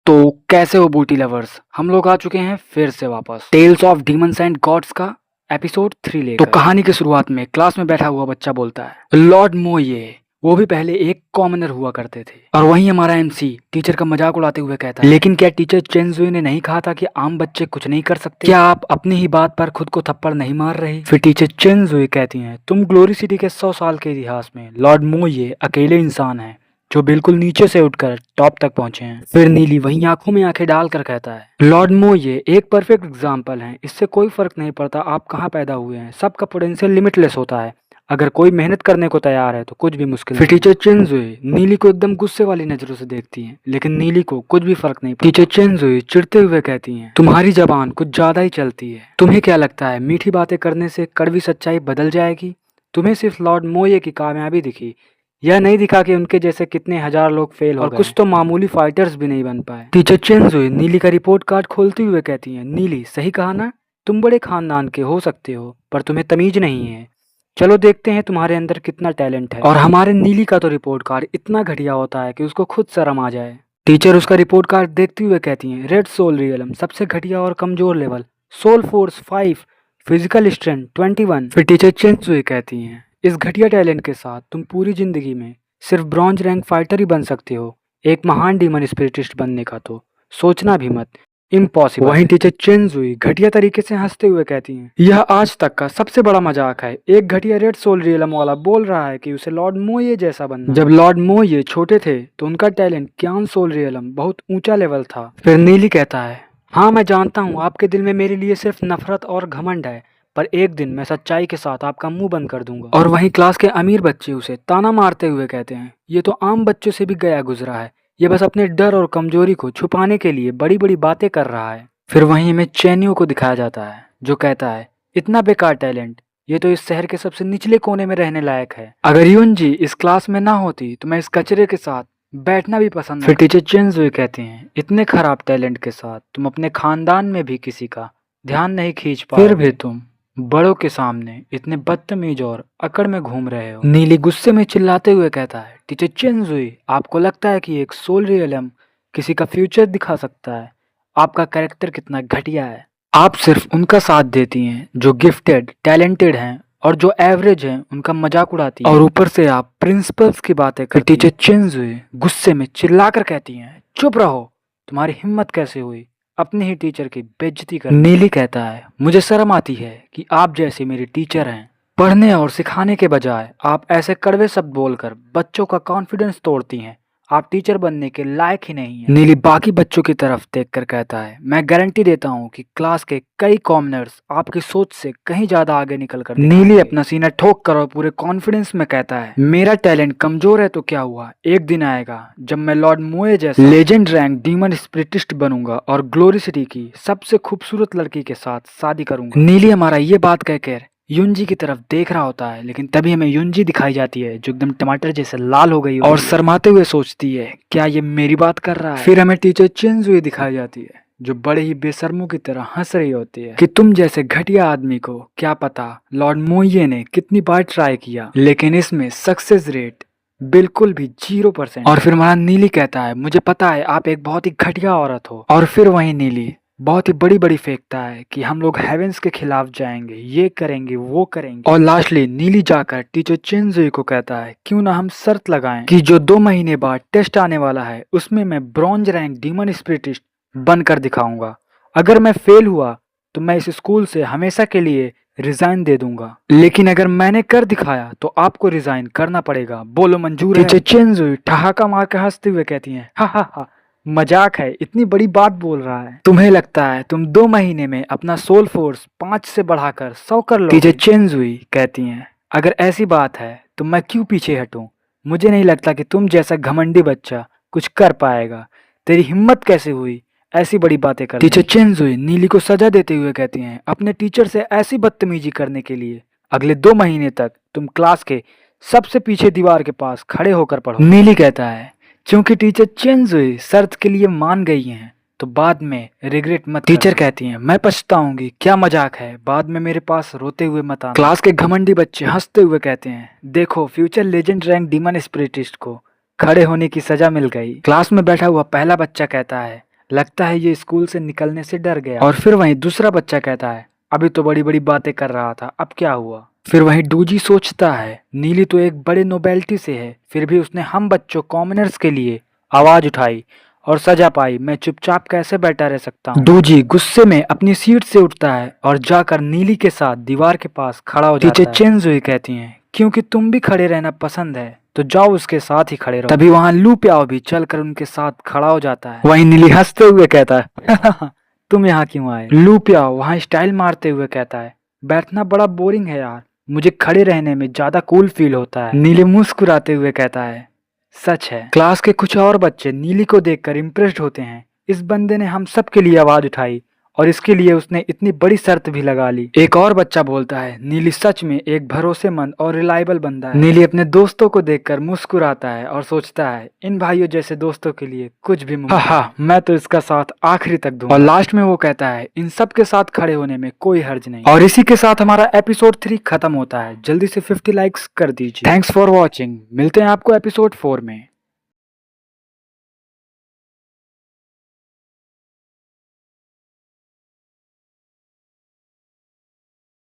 तो कैसे हो बूटी लवर्स। हम लोग आ चुके हैं फिर से वापस tales of demons and gods का एपिसोड 3 लेकर। तो कहानी की शुरुआत में क्लास में बैठा हुआ बच्चा बोलता है, लॉर्ड मोये वो भी पहले एक कॉमनर हुआ करते थे। और वहीं हमारा एमसी टीचर का मजाक उड़ाते हुए कहता है, लेकिन क्या टीचर चेंजुई ने नहीं कहा था कि आम बच्चे कुछ नहीं कर सकते? क्या आप अपनी ही बात पर खुद को थप्पड़ नहीं मार रहे? फिर टीचर चेंजुई कहती हैं, तुम ग्लोरी सिटी के 100 साल के इतिहास में लॉर्ड मोये अकेले इंसान हैं जो बिल्कुल नीचे से उठकर टॉप तक पहुंचे हैं। फिर नीली वहीं आंखों में आंखें डालकर कहता है, लॉर्ड मोये एक परफेक्ट एग्जाम्पल है। इससे कोई फर्क नहीं पड़ता आप कहाँ पैदा हुए हैं, सबका पोटेंशियल लिमिटलेस होता है। अगर कोई मेहनत करने को तैयार है तो कुछ भी मुश्किल नहीं। फिर टीचर चेंजुई नीली को एकदम गुस्से वाली नजरों से देखती हैं, लेकिन नीली को कुछ भी फर्क नहीं पड़ता। टीचर चेंजुई चिढ़ते हुए कहती हैं, तुम्हारी जबान कुछ ज्यादा ही चलती है। तुम्हें क्या लगता है मीठी बातें करने से कड़वी सच्चाई बदल जाएगी? तुम्हें सिर्फ लॉर्ड मोये की कामयाबी दिखी, यह नहीं दिखा कि उनके जैसे कितने हजार लोग फेल हो गए और कुछ तो मामूली फाइटर्स भी नहीं बन पाए। टीचर चेंजुई नीली का रिपोर्ट कार्ड खोलते हुए कहती हैं, नीली सही कहा ना, तुम बड़े खानदान के हो सकते हो पर तुम्हें तमीज नहीं है। चलो देखते हैं तुम्हारे अंदर कितना टैलेंट है। और हमारे नीली का तो रिपोर्ट कार्ड इतना घटिया होता है कि उसको खुद शर्म आ जाए। टीचर उसका रिपोर्ट कार्ड देखते हुए कहती हैं, रेड सोल रियलम सबसे घटिया और कमजोर level, soul force 5, physical strength 21। फिर टीचर चेंजुई कहती हैं, इस घटिया टैलेंट के साथ तुम पूरी जिंदगी में सिर्फ ब्रॉन्ज रैंक फाइटर ही बन सकते हो। एक महान डीमन स्पिरिटिस्ट बनने का तो सोचना भी मत, इम्पॉसिबल। वहीं टीचर चेंजुई घटिया तरीके से हंसते हुए कहती हैं, यह आज तक का सबसे बड़ा मजाक है। एक घटिया रेड सोल रियलम वाला बोल रहा है कि उसे लॉर्ड मोये जैसा बनना। जब लॉर्ड मोये छोटे थे तो उनका टैलेंट क्यान सोल रियलम बहुत ऊंचा लेवल था। फिर नीली कहता है, हाँ मैं जानता हूँ आपके दिल में मेरे लिए सिर्फ नफरत और घमंड है, पर एक दिन मैं सच्चाई के साथ आपका मुंह बंद कर दूंगा। और वहीं क्लास के अमीर बच्चे उसे ताना मारते हुए कहते हैं, ये तो आम बच्चों से भी गया गुजरा है, ये बस अपने डर और कमजोरी को छुपाने के लिए बड़ी बड़ी बातें कर रहा है। फिर वहीं हमें चैनियो को दिखाया जाता है जो कहता है, इतना बेकार टैलेंट, ये तो इस शहर के सबसे निचले कोने में रहने लायक है। अगर यूनजी इस क्लास में ना होती तो मैं इस कचरे के साथ बैठना भी पसंद। फिर टीचर चेंजुई कहते हैं, इतने खराब टैलेंट के साथ तुम अपने खानदान में भी किसी का ध्यान नहीं खींच पा, फिर भी तुम बड़ों के सामने इतने बदतमीज और अकड़ में घूम रहे हो। नीली गुस्से में चिल्लाते हुए कहता है, टीचर चेंजुई आपको लगता है कि एक सोल रियलम किसी का फ्यूचर दिखा सकता है? आपका कैरेक्टर कितना घटिया है। आप सिर्फ उनका साथ देती हैं जो गिफ्टेड टैलेंटेड हैं, और जो एवरेज हैं उनका मजाक उड़ाती हैं। और ऊपर से आप प्रिंसिपल्स की बातें करती हैं। टीचर चेंजुई गुस्से में चिल्लाकर कहती हैं, चुप रहो, तुम्हारी हिम्मत कैसे हुई अपने ही टीचर की बेइज्जती कर। नीली कहता है, मुझे शर्म आती है कि आप जैसे मेरे टीचर हैं। पढ़ने और सिखाने के बजाय आप ऐसे कड़वे शब्द बोलकर बच्चों का कॉन्फिडेंस तोड़ती हैं। आप टीचर बनने के लायक ही नहीं हैं। नीली बाकी बच्चों की तरफ देखकर कहता है, मैं गारंटी देता हूँ कि क्लास के कई कॉमनर्स आपकी सोच से कहीं ज्यादा आगे निकल कर। नीली अपना सीना ठोक कर और पूरे कॉन्फिडेंस में कहता है, मेरा टैलेंट कमजोर है तो क्या हुआ, एक दिन आएगा जब मैं लॉर्ड मोये जैसा लेजेंड रैंक डीमन स्पिरिटिस्ट बनूंगा और ग्लोरी सिटी की सबसे खूबसूरत लड़की के साथ शादी करूंगा। नीली हमारा ये बात कहकर युनजी की तरफ देख रहा होता है, लेकिन तभी हमें युनजी दिखाई जाती है जो एकदम टमाटर जैसे लाल हो गई और शर्माते हुए सोचती है, क्या ये मेरी बात कर रहा है? फिर हमें टीचर चेंजुई दिखाई जाती है जो बड़े ही बेशर्मों की तरह हंस रही होती है कि तुम जैसे घटिया आदमी को क्या पता लॉर्ड मोये ने कितनी बार ट्राई किया, लेकिन इसमें सक्सेस रेट बिल्कुल भी 0%। और फिर हमारा नीली कहता है, मुझे पता है आप एक बहुत ही घटिया औरत हो। और फिर वही नीली बहुत ही बड़ी बड़ी फेंकता है कि हम लोग हेवेंस के खिलाफ जाएंगे, ये करेंगे वो करेंगे। और लास्टली नीली जाकर टीचर चेंजुई को कहता है, क्यों ना हम शर्त लगाएं कि जो 2 महीने बाद टेस्ट आने वाला है उसमें मैं ब्रॉन्ज रैंक डीमन स्पिरिटिस्ट बनकर दिखाऊंगा। अगर मैं फेल हुआ तो मैं इस स्कूल से हमेशा के लिए रिजाइन दे दूंगा, लेकिन अगर मैंने कर दिखाया तो आपको रिजाइन करना पड़ेगा। बोलो मंजूर है? टीचर चेंजुई ठहाका मार कर हंसते हुए कहती है, हा हा हा, मजाक है, इतनी बड़ी बात बोल रहा है। तुम्हें लगता है तुम 2 महीने में अपना सोल फोर्स 5 से बढ़ाकर 100 कर लो? टीचर चेंजुई कहती हैं, अगर ऐसी बात है तो मैं क्यों पीछे हटूं? मुझे नहीं लगता कि तुम जैसा घमंडी बच्चा कुछ कर पाएगा। तेरी हिम्मत कैसे हुई ऐसी बड़ी बातें कर? टीचर चेंजुई नीली को सजा देते हुए कहती हैं, अपने टीचर से ऐसी बदतमीजी करने के लिए अगले 2 महीने तक तुम क्लास के सबसे पीछे दीवार के पास खड़े होकर पढ़ो। नीली कहता है, क्योंकि टीचर चेंजुई शर्त के लिए मान गई हैं तो बाद में रिग्रेट मत। टीचर कहती हैं, मैं पछताऊंगी, क्या मजाक है, बाद में मेरे पास रोते हुए मत आना। क्लास के घमंडी बच्चे हंसते हुए कहते हैं, देखो फ्यूचर लेजेंड रैंक डीमन स्पिरिटिस्ट को खड़े होने की सजा मिल गई। क्लास में बैठा हुआ पहला बच्चा कहता है, लगता है ये स्कूल से निकलने से डर गया। और फिर वहीं दूसरा बच्चा कहता है, अभी तो बड़ी बड़ी बातें कर रहा था, अब क्या हुआ। फिर वहीं डूजी सोचता है, नीली तो एक बड़े नोबेलिटी से है, फिर भी उसने हम बच्चों कॉमनर्स के लिए आवाज उठाई और सजा पाई। मैं चुपचाप कैसे बैठा रह सकता हूँ। डूजी गुस्से में अपनी सीट से उठता है और जाकर नीली के साथ दीवार के पास खड़ा हो जाता है। टीचर चेंजुई कहती हैं, क्योंकि तुम भी खड़े रहना पसंद है तो जाओ उसके साथ ही खड़े रहो। तभी वहाँ लू प्याओ भी चलकर उनके साथ खड़ा हो जाता है। वहीं नीली हंसते हुए कहता है तुम यहाँ क्यों आए। लू प्याओ वहाँ स्टाइल मारते हुए कहता है, बैठना बड़ा बोरिंग है यार, मुझे खड़े रहने में ज्यादा कूल फील होता है। नीली मुस्कुराते हुए कहता है, सच है। क्लास के कुछ और बच्चे नीली को देखकर इम्प्रेस्ड होते हैं, इस बंदे ने हम सब के लिए आवाज उठाई और इसके लिए उसने इतनी बड़ी शर्त भी लगा ली। एक और बच्चा बोलता है, नीली सच में एक भरोसेमंद और रिलायबल बंदा है। नीली अपने दोस्तों को देखकर मुस्कुराता है और सोचता है, इन भाइयों जैसे दोस्तों के लिए कुछ भी मुमकिन है। मैं तो इसका साथ आखिरी तक दूंगा। और लास्ट में वो कहता है, इन सब के साथ खड़े होने में कोई हर्ज नहीं। और इसी के साथ हमारा एपिसोड 3 खत्म होता है। जल्दी से 50 लाइक्स कर दीजिए। Thanks for watching. मिलते हैं आपको एपिसोड 4 में।